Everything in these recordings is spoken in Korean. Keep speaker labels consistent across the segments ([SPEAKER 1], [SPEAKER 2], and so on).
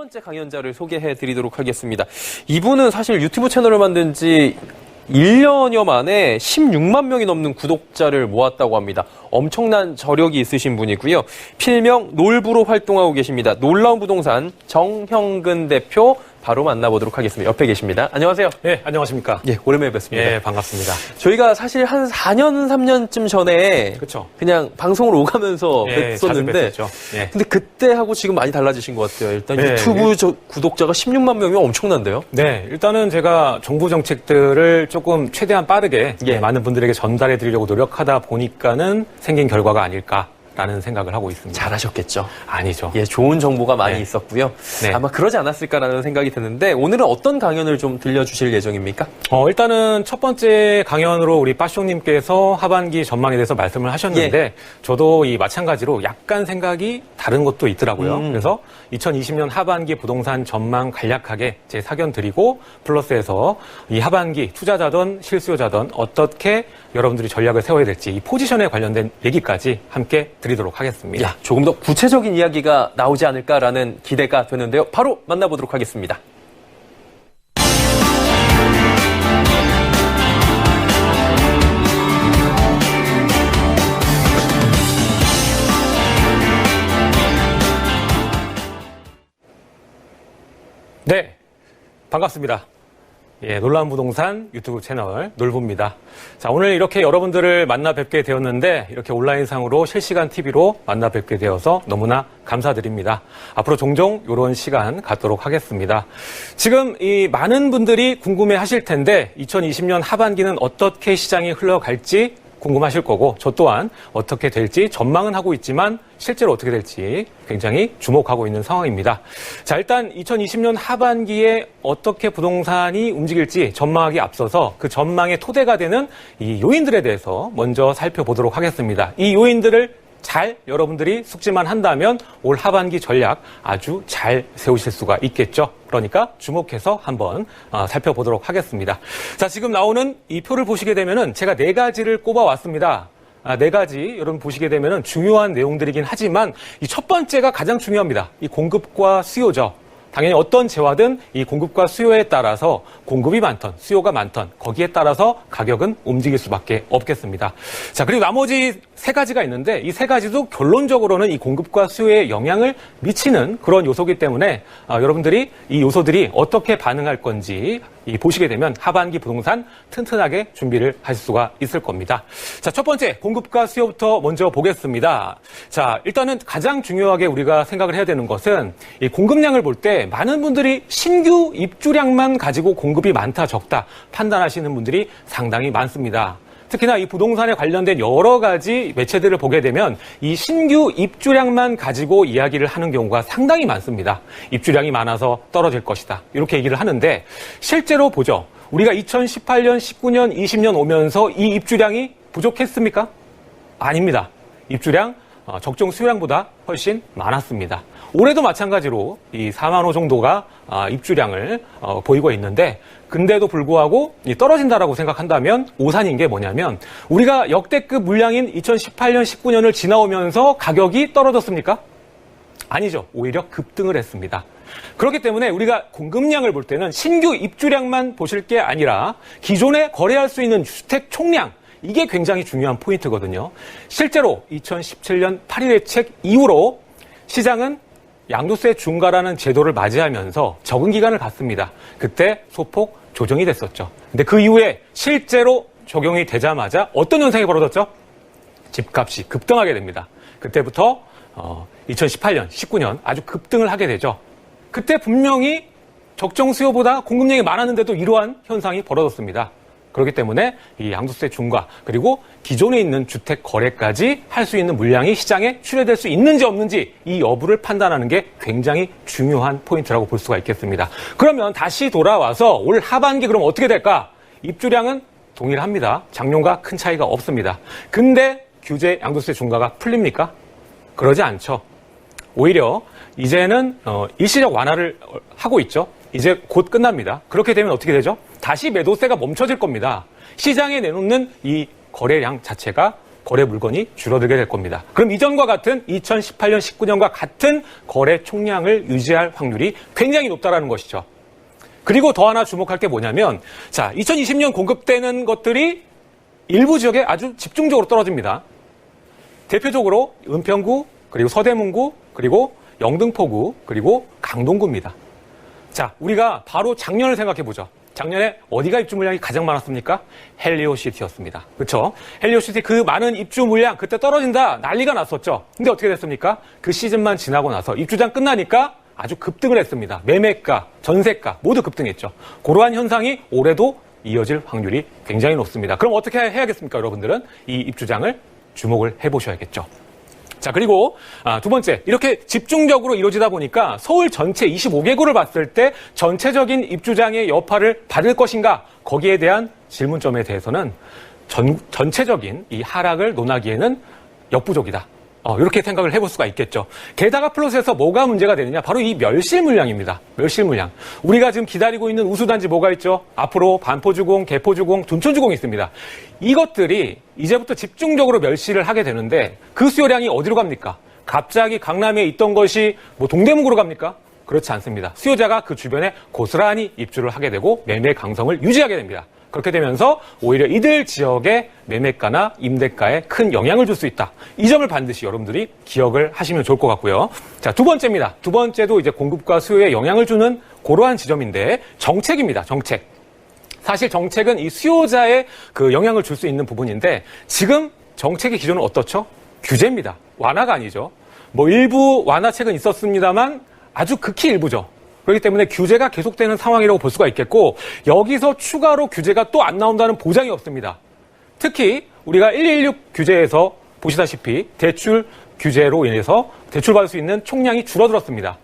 [SPEAKER 1] 번째 강연자를 소개해 드리도록 하겠습니다. 이분은 사실 유튜브 채널을 만든 지 1년여 만에 16만 명이 넘는 구독자를 모았다고 합니다. 엄청난 저력이 있으신 분이고요. 필명 놀부로 활동하고 계십니다. 놀라운 부동산 정형근 대표 바로 만나보도록 하겠습니다. 옆에 계십니다. 안녕하세요.
[SPEAKER 2] 네, 안녕하십니까.
[SPEAKER 1] 예, 오랜만에 뵙습니다.
[SPEAKER 2] 예, 반갑습니다.
[SPEAKER 1] 저희가 사실 한 4년, 3년쯤 전에
[SPEAKER 2] 그쵸.
[SPEAKER 1] 그냥 방송을 오가면서
[SPEAKER 2] 예,
[SPEAKER 1] 뵀었는데
[SPEAKER 2] 예.
[SPEAKER 1] 근데 그때하고 지금 많이 달라지신 것 같아요. 일단
[SPEAKER 2] 네,
[SPEAKER 1] 유튜브 구독자가 16만 명이면 엄청난데요?
[SPEAKER 2] 네, 일단은 제가 정부 정책들을 조금 최대한 빠르게
[SPEAKER 1] 예.
[SPEAKER 2] 많은 분들에게 전달해 드리려고 노력하다 보니까는 생긴 결과가 아닐까라는 생각을 하고 있습니다.
[SPEAKER 1] 잘하셨겠죠.
[SPEAKER 2] 아니죠.
[SPEAKER 1] 예, 좋은 정보가 많이
[SPEAKER 2] 네.
[SPEAKER 1] 있었고요.
[SPEAKER 2] 네.
[SPEAKER 1] 아마 그러지 않았을까라는 생각이 드는데 오늘은 어떤 강연을 좀 들려주실 예정입니까?
[SPEAKER 2] 일단은 첫 번째 강연으로 우리 빠쇼님께서 하반기 전망에 대해서 말씀을 하셨는데 저도 이 마찬가지로 약간 생각이 다른 것도 있더라고요. 그래서 2020년 하반기 부동산 전망 간략하게 제 사견 드리고 플러스해서 이 하반기 투자자든 실수요자든 어떻게 여러분들이 전략을 세워야 될지 이 포지션에 관련된 얘기까지 함께 드리도록 하겠습니다.
[SPEAKER 1] 야, 조금 더 구체적인 이야기가 나오지 않을까라는 기대가 되는데요. 바로 만나보도록 하겠습니다.
[SPEAKER 2] 네, 반갑습니다. 예, 놀라운 부동산 유튜브 채널 놀부입니다. 자, 오늘 이렇게 여러분들을 만나 뵙게 되었는데 이렇게 온라인상으로 실시간 TV로 만나 뵙게 되어서 너무나 감사드립니다. 앞으로 종종 이런 시간 갖도록 하겠습니다. 지금 이 많은 분들이 궁금해 하실 텐데 2020년 하반기는 어떻게 시장이 흘러갈지 궁금하실 거고 저 또한 어떻게 될지 전망은 하고 있지만 실제로 어떻게 될지 굉장히 주목하고 있는 상황입니다. 자, 일단 2020년 하반기에 어떻게 부동산이 움직일지 전망하기 앞서서 그 전망의 토대가 되는 이 요인들에 대해서 먼저 살펴보도록 하겠습니다. 이 요인들을 잘 여러분들이 숙지만 한다면 올 하반기 전략 아주 잘 세우실 수가 있겠죠. 그러니까 주목해서 한번 살펴보도록 하겠습니다. 자, 지금 나오는 이 표를 보시게 되면은 제가 4가지를 꼽아왔습니다. 4가지 여러분 보시게 되면은 중요한 내용들이긴 하지만 이 첫 번째가 가장 중요합니다. 이 공급과 수요죠. 당연히 어떤 재화든 이 공급과 수요에 따라서 공급이 많던 수요가 많던 거기에 따라서 가격은 움직일 수밖에 없겠습니다. 자, 그리고 나머지 3가지가 있는데 이 3가지도 결론적으로는 이 공급과 수요에 영향을 미치는 그런 요소이기 때문에 여러분들이 이 요소들이 어떻게 반응할 건지 보시게 되면 하반기 부동산 튼튼하게 준비를 하실 수가 있을 겁니다. 자, 첫 번째 공급과 수요부터 먼저 보겠습니다. 자, 일단은 가장 중요하게 우리가 생각을 해야 되는 것은 이 공급량을 볼 때 많은 분들이 신규 입주량만 가지고 공급이 많다 적다 판단하시는 분들이 상당히 많습니다. 특히나 이 부동산에 관련된 여러 가지 매체들을 보게 되면 이 신규 입주량만 가지고 이야기를 하는 경우가 상당히 많습니다. 입주량이 많아서 떨어질 것이다. 이렇게 얘기를 하는데 실제로 보죠. 우리가 2018년, 19년, 20년 오면서 이 입주량이 부족했습니까? 아닙니다. 입주량 적정 수요량보다 훨씬 많았습니다. 올해도 마찬가지로 이 4만 호 정도가 입주량을 보이고 있는데 근데도 불구하고 떨어진다라고 생각한다면 오산인 게 뭐냐면 우리가 역대급 물량인 2018년, 19년을 지나오면서 가격이 떨어졌습니까? 아니죠. 오히려 급등을 했습니다. 그렇기 때문에 우리가 공급량을 볼 때는 신규 입주량만 보실 게 아니라 기존에 거래할 수 있는 주택 총량 이게 굉장히 중요한 포인트거든요. 실제로 2017년 8일 대책 이후로 시장은 양도세 중과라는 제도를 맞이하면서 적응 기간을 갖습니다. 그때 소폭 조정이 됐었죠. 근데 그 이후에 실제로 적용이 되자마자 어떤 현상이 벌어졌죠? 집값이 급등하게 됩니다. 그때부터 2018년, 19년 아주 급등을 하게 되죠. 그때 분명히 적정 수요보다 공급량이 많았는데도 이러한 현상이 벌어졌습니다. 그렇기 때문에 이 양도세 중과 그리고 기존에 있는 주택 거래까지 할 수 있는 물량이 시장에 출회될 수 있는지 없는지 이 여부를 판단하는 게 굉장히 중요한 포인트라고 볼 수가 있겠습니다. 그러면 다시 돌아와서 올 하반기 그럼 어떻게 될까? 입주량은 동일합니다. 작년과 큰 차이가 없습니다. 근데 규제 양도세 중과가 풀립니까? 그러지 않죠. 오히려 이제는 일시적 완화를 하고 있죠. 이제 곧 끝납니다. 그렇게 되면 어떻게 되죠? 다시 매도세가 멈춰질 겁니다. 시장에 내놓는 이 거래량 자체가 거래 물건이 줄어들게 될 겁니다. 그럼 이전과 같은 2018년, 19년과 같은 거래 총량을 유지할 확률이 굉장히 높다라는 것이죠. 그리고 더 하나 주목할 게 뭐냐면, 자, 2020년 공급되는 것들이 일부 지역에 아주 집중적으로 떨어집니다. 대표적으로 은평구, 그리고 서대문구, 그리고 영등포구, 그리고 강동구입니다. 자, 우리가 바로 작년을 생각해 보죠. 작년에 어디가 입주 물량이 가장 많았습니까? 헬리오시티였습니다. 그렇죠? 헬리오시티 그 많은 입주 물량 그때 떨어진다 난리가 났었죠. 근데 어떻게 됐습니까? 그 시즌만 지나고 나서 입주장 끝나니까 아주 급등을 했습니다. 매매가, 전세가 모두 급등했죠. 그러한 현상이 올해도 이어질 확률이 굉장히 높습니다. 그럼 어떻게 해야겠습니까? 여러분들은 이 입주장을 주목을 해보셔야겠죠. 자, 그리고 두 번째, 이렇게 집중적으로 이루어지다 보니까 서울 전체 25개구를 봤을 때 전체적인 입주장의 여파를 받을 것인가, 거기에 대한 질문점에 대해서는 전체적인 이 하락을 논하기에는 역부족이다. 이렇게 생각을 해볼 수가 있겠죠. 게다가 플러스에서 뭐가 문제가 되느냐? 바로 이 멸실 물량입니다. 멸실 물량. 우리가 지금 기다리고 있는 우수단지 뭐가 있죠? 앞으로 반포주공, 개포주공, 둔촌주공이 있습니다. 이것들이 이제부터 집중적으로 멸실을 하게 되는데 그 수요량이 어디로 갑니까? 갑자기 강남에 있던 것이 뭐 동대문구로 갑니까? 그렇지 않습니다. 수요자가 그 주변에 고스란히 입주를 하게 되고 매매 강성을 유지하게 됩니다. 그렇게 되면서 오히려 이들 지역의 매매가나 임대가에 큰 영향을 줄 수 있다. 이 점을 반드시 여러분들이 기억을 하시면 좋을 것 같고요. 자, 두 번째입니다. 두 번째도 이제 공급과 수요에 영향을 주는 그러한 지점인데 정책입니다. 정책. 사실 정책은 이 수요자의 그 영향을 줄 수 있는 부분인데 지금 정책의 기조는 어떻죠? 규제입니다. 완화가 아니죠. 뭐 일부 완화책은 있었습니다만 아주 극히 일부죠. 그렇기 때문에 규제가 계속되는 상황이라고 볼 수가 있겠고 여기서 추가로 규제가 또 안 나온다는 보장이 없습니다. 특히 우리가 116 규제에서 보시다시피 대출 규제로 인해서 대출받을 수 있는 총량이 줄어들었습니다.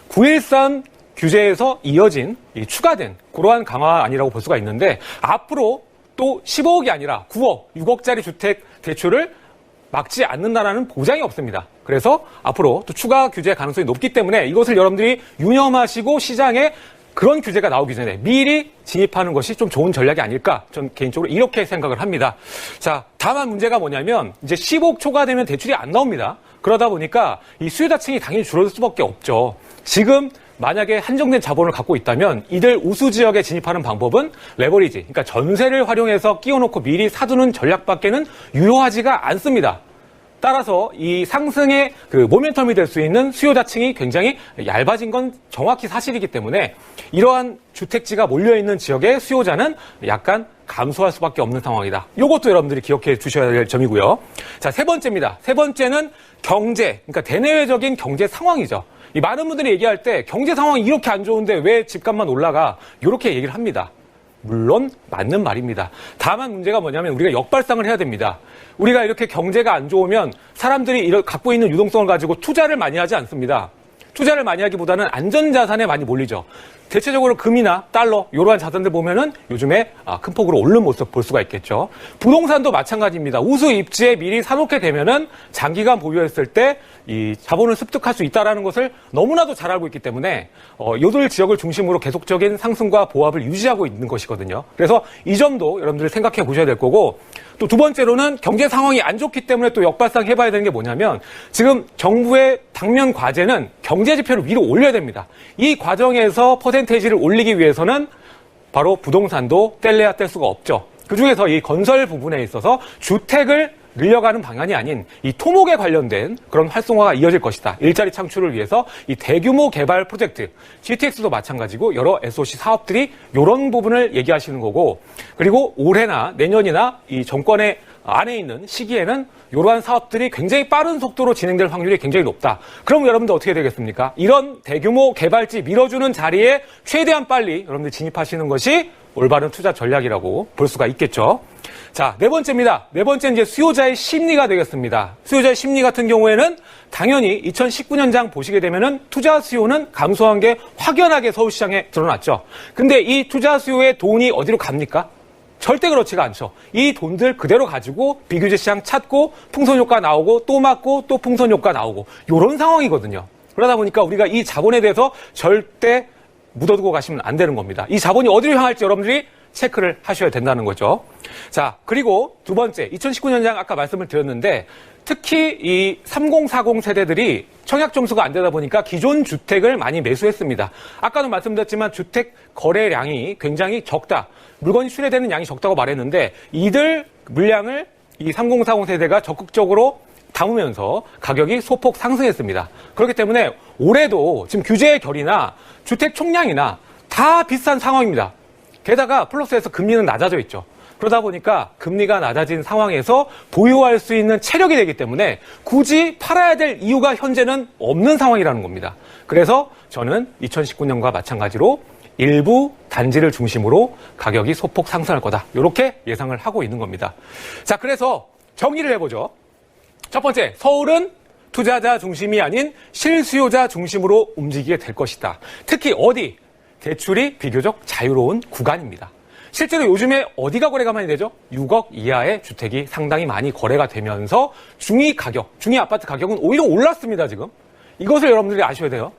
[SPEAKER 2] 913 규제에서 이어진 추가된 그러한 강화 아니라고 볼 수가 있는데 앞으로 또 15억이 아니라 9억, 6억짜리 주택 대출을 막지 않는다라는 보장이 없습니다. 그래서 앞으로 또 추가 규제 가능성이 높기 때문에 이것을 여러분들이 유념하시고 시장에 그런 규제가 나오기 전에 미리 진입하는 것이 좀 좋은 전략이 아닐까 전 개인적으로 이렇게 생각을 합니다. 자, 다만 문제가 뭐냐면 이제 10억 초과되면 대출이 안 나옵니다. 그러다 보니까 이 수요자층이 당연히 줄어들 수밖에 없죠. 지금 만약에 한정된 자본을 갖고 있다면 이들 우수 지역에 진입하는 방법은 레버리지, 그러니까 전세를 활용해서 끼워놓고 미리 사두는 전략밖에는 유효하지가 않습니다. 따라서 이 상승의 그 모멘텀이 될 수 있는 수요자층이 굉장히 얇아진 건 정확히 사실이기 때문에 이러한 주택지가 몰려있는 지역의 수요자는 약간 감소할 수밖에 없는 상황이다. 이것도 여러분들이 기억해 주셔야 될 점이고요. 자, 세 번째입니다. 세 번째는 경제, 그러니까 대내외적인 경제 상황이죠. 이 많은 분들이 얘기할 때 경제 상황이 이렇게 안 좋은데 왜 집값만 올라가? 이렇게 얘기를 합니다. 물론 맞는 말입니다. 다만 문제가 뭐냐면 우리가 역발상을 해야 됩니다. 우리가 이렇게 경제가 안 좋으면 사람들이 갖고 있는 유동성을 가지고 투자를 많이 하지 않습니다. 투자를 많이 하기보다는 안전자산에 많이 몰리죠. 대체적으로 금이나 달러 이러한 자산들 보면은 요즘에 큰 폭으로 오른 모습 볼 수가 있겠죠. 부동산도 마찬가지입니다. 우수 입지에 미리 사놓게 되면은 장기간 보유했을 때 이 자본을 습득할 수 있다라는 것을 너무나도 잘 알고 있기 때문에 요들 지역을 중심으로 계속적인 상승과 보합을 유지하고 있는 것이거든요. 그래서 이 점도 여러분들 생각해 보셔야 될 거고 또 두 번째로는 경제 상황이 안 좋기 때문에 또 역발상 해봐야 되는 게 뭐냐면 지금 정부의 당면 과제는 경제 지표를 위로 올려야 됩니다. 이 과정에서 퍼센테이지를 올리기 위해서는 바로 부동산도 뗄래야 뗄 수가 없죠. 그중에서 이 건설 부분에 있어서 주택을 늘려가는 방안이 아닌 이 토목에 관련된 그런 활성화가 이어질 것이다. 일자리 창출을 위해서 이 대규모 개발 프로젝트, GTX도 마찬가지고 여러 SOC 사업들이 이런 부분을 얘기하시는 거고 그리고 올해나 내년이나 이 정권의 안에 있는 시기에는 이러한 사업들이 굉장히 빠른 속도로 진행될 확률이 굉장히 높다. 그럼 여러분들 어떻게 되겠습니까? 이런 대규모 개발지 밀어주는 자리에 최대한 빨리 여러분들 진입하시는 것이 올바른 투자 전략이라고 볼 수가 있겠죠. 자, 네 번째입니다. 네 번째는 이제 수요자의 심리가 되겠습니다. 수요자의 심리 같은 경우에는 당연히 2019년장 보시게 되면은 투자 수요는 감소한 게 확연하게 서울시장에 드러났죠. 근데 이 투자 수요의 돈이 어디로 갑니까? 절대 그렇지가 않죠. 이 돈들 그대로 가지고 비규제 시장 찾고 풍선 효과 나오고 또 맞고 또 풍선 효과 나오고 이런 상황이거든요. 그러다 보니까 우리가 이 자본에 대해서 절대 묻어두고 가시면 안 되는 겁니다. 이 자본이 어디로 향할지 여러분들이 체크를 하셔야 된다는 거죠. 자, 그리고 두 번째, 2019년장 아까 말씀을 드렸는데 특히 이 3040 세대들이 청약 점수가 안 되다 보니까 기존 주택을 많이 매수했습니다. 아까도 말씀드렸지만 주택 거래량이 굉장히 적다. 물건이 출회되는 양이 적다고 말했는데 이들 물량을 이 3040 세대가 적극적으로 담으면서 가격이 소폭 상승했습니다. 그렇기 때문에 올해도 지금 규제의 결이나 주택 총량이나 다 비싼 상황입니다. 게다가 플러스에서 금리는 낮아져 있죠. 그러다 보니까 금리가 낮아진 상황에서 보유할 수 있는 체력이 되기 때문에 굳이 팔아야 될 이유가 현재는 없는 상황이라는 겁니다. 그래서 저는 2019년과 마찬가지로 일부 단지를 중심으로 가격이 소폭 상승할 거다. 이렇게 예상을 하고 있는 겁니다. 자, 그래서 정리를 해보죠. 첫 번째, 서울은 투자자 중심이 아닌 실수요자 중심으로 움직이게 될 것이다. 특히 어디? 대출이 비교적 자유로운 구간입니다. 실제로 요즘에 어디가 거래가 많이 되죠? 6억 이하의 주택이 상당히 많이 거래가 되면서 중위 아파트 가격은 오히려 올랐습니다, 지금. 이것을 여러분들이 아셔야 돼요.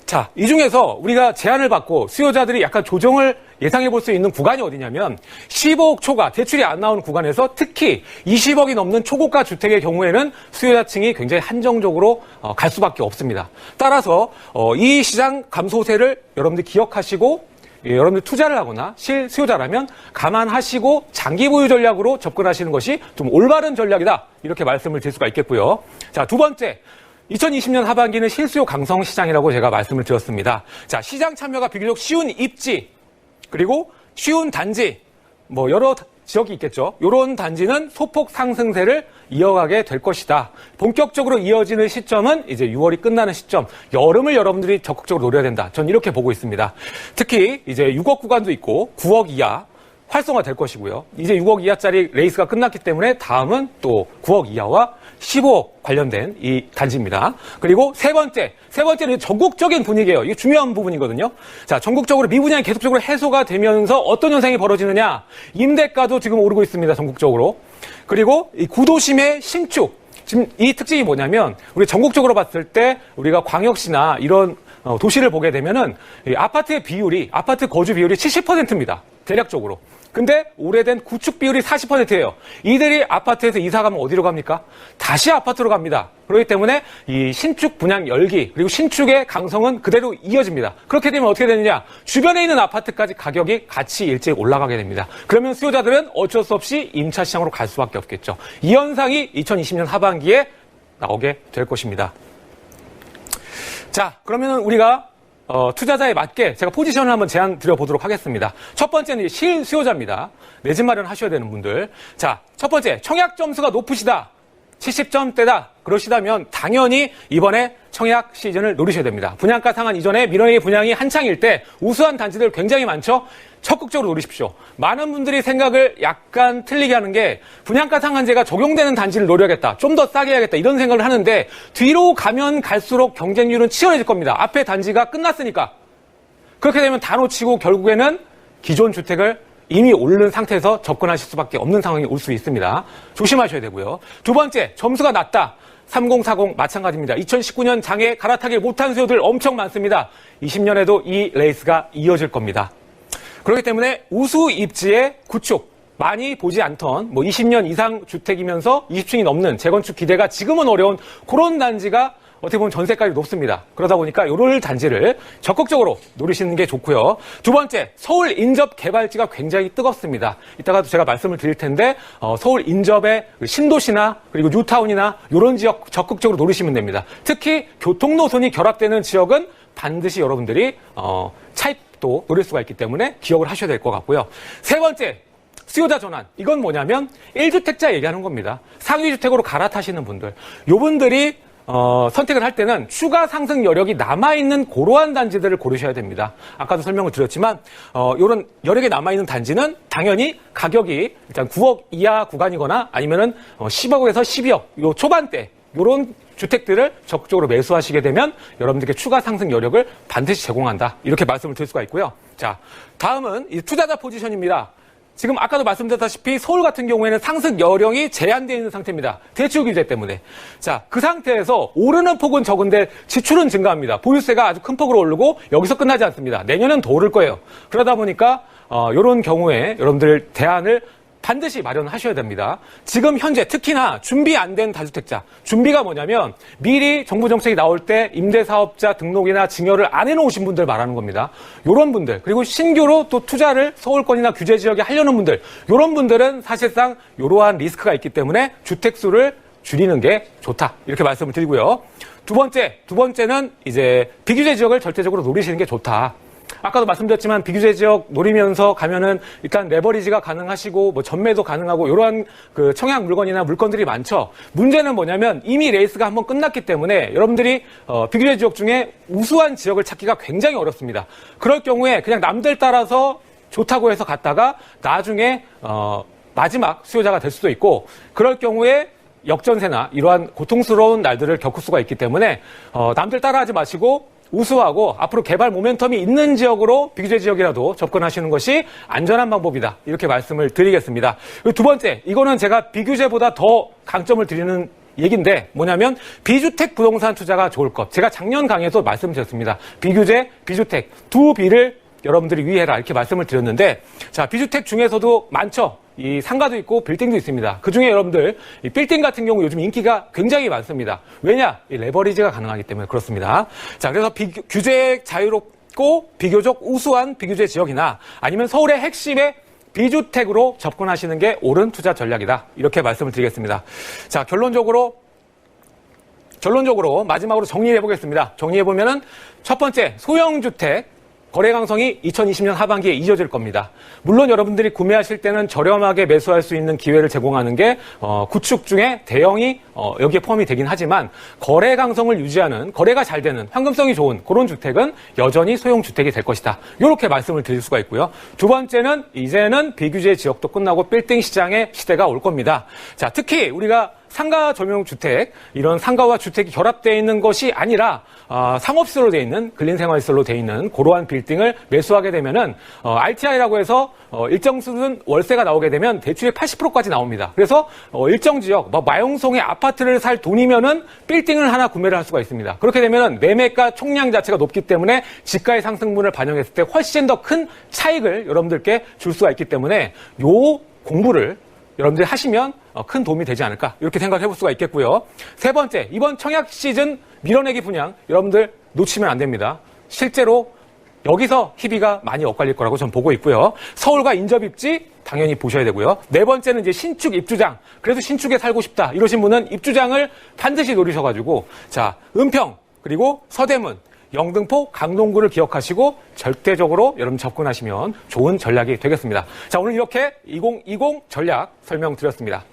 [SPEAKER 2] 자, 이 중에서 우리가 제한을 받고 수요자들이 약간 조정을 예상해 볼 수 있는 구간이 어디냐면 15억 초과 대출이 안 나오는 구간에서 특히 20억이 넘는 초고가 주택의 경우에는 수요자층이 굉장히 한정적으로 갈 수밖에 없습니다. 따라서 이 시장 감소세를 여러분들 기억하시고 여러분들 투자를 하거나 실수요자라면 감안하시고 장기 보유 전략으로 접근하시는 것이 좀 올바른 전략이다. 이렇게 말씀을 드릴 수가 있겠고요. 자, 두 번째. 2020년 하반기는 실수요 강성 시장이라고 제가 말씀을 드렸습니다. 자, 시장 참여가 비교적 쉬운 입지, 그리고 쉬운 단지, 여러 지역이 있겠죠. 이런 단지는 소폭 상승세를 이어가게 될 것이다. 본격적으로 이어지는 시점은 이제 6월이 끝나는 시점, 여름을 여러분들이 적극적으로 노려야 된다. 전 이렇게 보고 있습니다. 특히 이제 6억 구간도 있고 9억 이하 활성화 될 것이고요. 이제 6억 이하짜리 레이스가 끝났기 때문에 다음은 또 9억 이하와 15억 관련된 이 단지입니다. 그리고 세 번째는 전국적인 분위기예요. 이게 중요한 부분이거든요. 자, 전국적으로 미분양이 계속적으로 해소가 되면서 어떤 현상이 벌어지느냐? 임대가도 지금 오르고 있습니다. 전국적으로. 그리고 이 구도심의 신축. 지금 이 특징이 뭐냐면 우리 전국적으로 봤을 때 우리가 광역시나 이런 도시를 보게 되면은 이 아파트 거주 비율이 70%입니다. 대략적으로. 근데 오래된 구축 비율이 40%예요. 이들이 아파트에서 이사 가면 어디로 갑니까? 다시 아파트로 갑니다. 그렇기 때문에 이 신축 분양 열기 그리고 신축의 강성은 그대로 이어집니다. 그렇게 되면 어떻게 되느냐? 주변에 있는 아파트까지 가격이 같이 일제히 올라가게 됩니다. 그러면 수요자들은 어쩔 수 없이 임차 시장으로 갈 수밖에 없겠죠. 이 현상이 2020년 하반기에 나오게 될 것입니다. 자, 그러면 우리가 투자자에 맞게 제가 포지션을 한번 제안 드려보도록 하겠습니다. 첫 번째는 실수요자입니다. 내 집 마련하셔야 되는 분들. 자, 첫 번째, 청약 점수가 높으시다. 70점대다. 그러시다면 당연히 이번에 청약 시즌을 노리셔야 됩니다. 분양가 상한 이전에 민원의 분양이 한창일 때 우수한 단지들 굉장히 많죠? 적극적으로 노리십시오. 많은 분들이 생각을 약간 틀리게 하는 게 분양가 상한제가 적용되는 단지를 노려야겠다. 좀 더 싸게 해야겠다. 이런 생각을 하는데 뒤로 가면 갈수록 경쟁률은 치열해질 겁니다. 앞에 단지가 끝났으니까. 그렇게 되면 다 놓치고 결국에는 기존 주택을 이미 오른 상태에서 접근하실 수밖에 없는 상황이 올 수 있습니다. 조심하셔야 되고요. 두 번째, 점수가 낮다. 3040 마찬가지입니다. 2019년 장에 갈아타길 못한 수요들 엄청 많습니다. 20년에도 이 레이스가 이어질 겁니다. 그렇기 때문에 우수 입지의 구축, 많이 보지 않던 20년 이상 주택이면서 20층이 넘는 재건축 기대가 지금은 어려운 그런 단지가 어떻게 보면 전세가율이 높습니다. 그러다 보니까 이런 단지를 적극적으로 노리시는 게 좋고요. 두 번째, 서울 인접 개발지가 굉장히 뜨겁습니다. 이따가도 제가 말씀을 드릴 텐데 서울 인접의 신도시나 그리고 뉴타운이나 이런 지역 적극적으로 노리시면 됩니다. 특히 교통노선이 결합되는 지역은 반드시 여러분들이 차입도 노릴 수가 있기 때문에 기억을 하셔야 될 것 같고요. 세 번째, 수요자 전환. 이건 뭐냐면 1주택자 얘기하는 겁니다. 상위 주택으로 갈아타시는 분들. 요분들이 선택을 할 때는 추가 상승 여력이 남아있는 그러한 단지들을 고르셔야 됩니다. 아까도 설명을 드렸지만 이런 여력이 남아있는 단지는 당연히 가격이 일단 9억 이하 구간이거나 아니면은 10억에서 12억 요 초반대 이런 주택들을 적극적으로 매수하시게 되면 여러분들께 추가 상승 여력을 반드시 제공한다. 이렇게 말씀을 드릴 수가 있고요. 자, 다음은 이 투자자 포지션입니다. 지금 아까도 말씀드렸다시피 서울 같은 경우에는 상승 여력이 제한되어 있는 상태입니다. 대출 규제 때문에. 자, 그 상태에서 오르는 폭은 적은데 지출은 증가합니다. 보유세가 아주 큰 폭으로 오르고 여기서 끝나지 않습니다. 내년은 더 오를 거예요. 그러다 보니까 이런 경우에 여러분들 대안을 반드시 마련하셔야 됩니다. 지금 현재 특히나 준비 안 된 다주택자, 준비가 뭐냐면 미리 정부 정책이 나올 때 임대사업자 등록이나 증여를 안 해놓으신 분들 말하는 겁니다. 이런 분들, 그리고 신규로 또 투자를 서울권이나 규제 지역에 하려는 분들, 이런 분들은 사실상 이러한 리스크가 있기 때문에 주택수를 줄이는 게 좋다, 이렇게 말씀을 드리고요. 두 번째는 이제 비규제 지역을 절대적으로 노리시는 게 좋다. 아까도 말씀드렸지만 비규제 지역 노리면서 가면은 일단 레버리지가 가능하시고 뭐 전매도 가능하고 이러한 그 청약 물건이나 물건들이 많죠. 문제는 뭐냐면 이미 레이스가 한번 끝났기 때문에 여러분들이 비규제 지역 중에 우수한 지역을 찾기가 굉장히 어렵습니다. 그럴 경우에 그냥 남들 따라서 좋다고 해서 갔다가 나중에 마지막 수요자가 될 수도 있고, 그럴 경우에 역전세나 이러한 고통스러운 날들을 겪을 수가 있기 때문에 남들 따라하지 마시고 우수하고 앞으로 개발 모멘텀이 있는 지역으로 비규제 지역이라도 접근하시는 것이 안전한 방법이다, 이렇게 말씀을 드리겠습니다. 두 번째, 이거는 제가 비규제보다 더 강점을 드리는 얘기인데 뭐냐면 비주택 부동산 투자가 좋을 것. 제가 작년 강의에서 말씀드렸습니다. 비규제, 비주택 두 비를 여러분들이 유의해라, 이렇게 말씀을 드렸는데, 자, 비주택 중에서도 많죠. 이 상가도 있고 빌딩도 있습니다. 그 중에 여러분들 이 빌딩 같은 경우 요즘 인기가 굉장히 많습니다. 왜냐? 이 레버리지가 가능하기 때문에 그렇습니다. 자, 그래서 규제 자유롭고 비교적 우수한 비규제 지역이나 아니면 서울의 핵심의 비주택으로 접근하시는 게 옳은 투자 전략이다, 이렇게 말씀을 드리겠습니다. 자, 결론적으로 마지막으로 정리해 보겠습니다. 정리해 보면은 첫 번째, 소형주택 거래 강성이 2020년 하반기에 이어질 겁니다. 물론 여러분들이 구매하실 때는 저렴하게 매수할 수 있는 기회를 제공하는 게 구축 중에 대형이 여기에 포함이 되긴 하지만, 거래 강성을 유지하는, 거래가 잘 되는 황금성이 좋은 그런 주택은 여전히 소형주택이 될 것이다, 이렇게 말씀을 드릴 수가 있고요. 두 번째는 이제는 비규제 지역도 끝나고 빌딩 시장의 시대가 올 겁니다. 자, 특히 우리가 상가 전용 주택, 이런 상가와 주택이 결합되어 있는 것이 아니라 상업시설로 되어 있는, 근린생활시설로 되어 있는 그러한 빌딩을 매수하게 되면은 RTI라고 해서 일정 수준 월세가 나오게 되면 대출이 80%까지 나옵니다. 그래서 일정 지역, 마용성의 아파트를 살 돈이면은 빌딩을 하나 구매를 할 수가 있습니다. 그렇게 되면은 매매가 총량 자체가 높기 때문에 지가의 상승분을 반영했을 때 훨씬 더 큰 차익을 여러분들께 줄 수가 있기 때문에 요 공부를 여러분들이 하시면 큰 도움이 되지 않을까, 이렇게 생각을 해볼 수가 있겠고요. 세 번째, 이번 청약 시즌 밀어내기 분양 여러분들 놓치면 안 됩니다. 실제로 여기서 희비가 많이 엇갈릴 거라고 저는 보고 있고요. 서울과 인접 입지 당연히 보셔야 되고요. 네 번째는 이제 신축 입주장, 그래도 신축에 살고 싶다 이러신 분은 입주장을 반드시 노리셔가지고, 자, 은평 그리고 서대문, 영등포, 강동구를 기억하시고 절대적으로 여러분 접근하시면 좋은 전략이 되겠습니다. 자, 오늘 이렇게 2020 전략 설명드렸습니다.